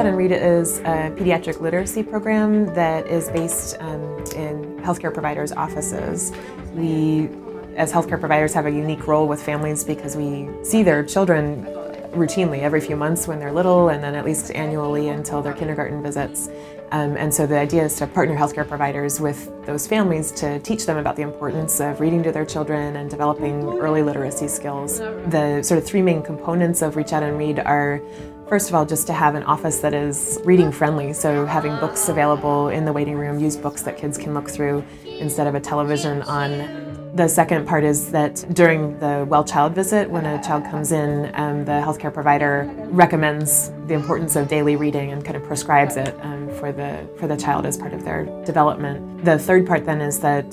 Reach Out and Read is a pediatric literacy program that is based in healthcare providers' offices. We, as healthcare providers, have a unique role with families because we see their children routinely every few months when they're little, and then at least annually until their kindergarten visits. And so the idea is to partner healthcare providers with those families to teach them about the importance of reading to their children and developing early literacy skills. The sort of three main components of Reach Out and Read are, first of all, just to have an office that is reading friendly, so having books available in the waiting room, used books that kids can look through instead of a television on. The second part is that during the well child visit, when a child comes in, the healthcare provider recommends the importance of daily reading and kind of prescribes it for the child as part of their development. The third part then is that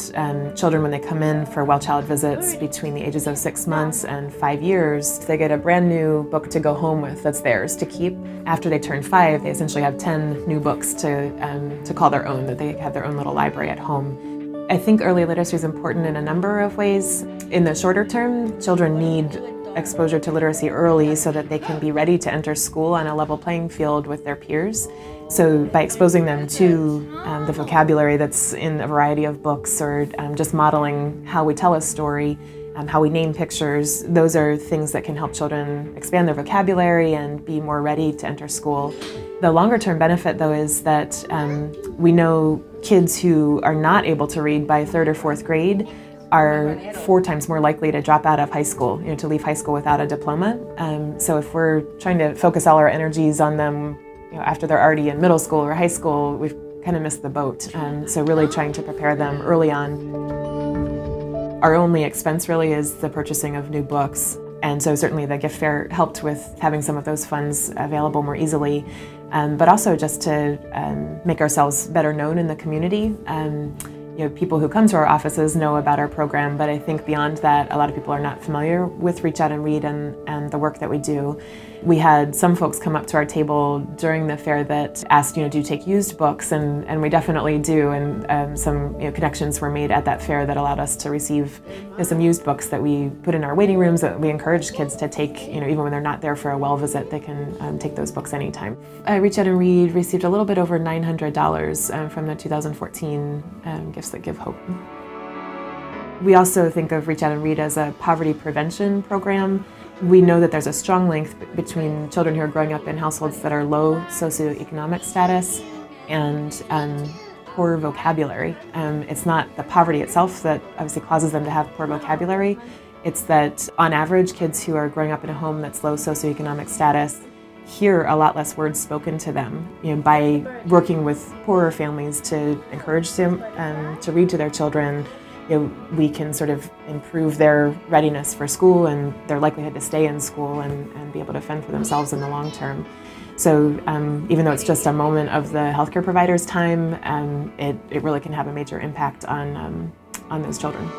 children, when they come in for well child visits between the ages of 6 months and 5 years, they get a brand new book to go home with that's theirs to keep. After they turn 5, they essentially have 10 new books to call their own, that they have their own little library at home. I think early literacy is important in a number of ways. In the shorter term, children need exposure to literacy early so that they can be ready to enter school on a level playing field with their peers. So by exposing them to the vocabulary that's in a variety of books, or just modeling how we tell a story, how we name pictures, those are things that can help children expand their vocabulary and be more ready to enter school. The longer term benefit, though, is that we know kids who are not able to read by 3rd or 4th grade are 4 times more likely to drop out of high school, to leave high school without a diploma. So if we're trying to focus all our energies on them after they're already in middle school or high school, we've kind of missed the boat. So really trying to prepare them early on. Our only expense really is the purchasing of new books. And so certainly the gift fair helped with having some of those funds available more easily, but also just to make ourselves better known in the community. People who come to our offices know about our program, but I think beyond that, a lot of people are not familiar with Reach Out and Read and the work that we do. We had some folks come up to our table during the fair that asked, do you take used books? And we definitely do, and some connections were made at that fair that allowed us to receive some used books that we put in our waiting rooms that we encourage kids to take, even when they're not there for a well visit, they can take those books anytime. Reach Out and Read received a little bit over $900 from the 2014 Gifts That Give Hope. We also think of Reach Out and Read as a poverty prevention program. We know that there's a strong link between children who are growing up in households that are low socioeconomic status and poor vocabulary. It's not the poverty itself that obviously causes them to have poor vocabulary. It's that on average, kids who are growing up in a home that's low socioeconomic status hear a lot less words spoken to them. By working with poorer families to encourage them to read to their children, we can sort of improve their readiness for school and their likelihood to stay in school and be able to fend for themselves in the long term. So even though it's just a moment of the healthcare provider's time, it really can have a major impact on those children.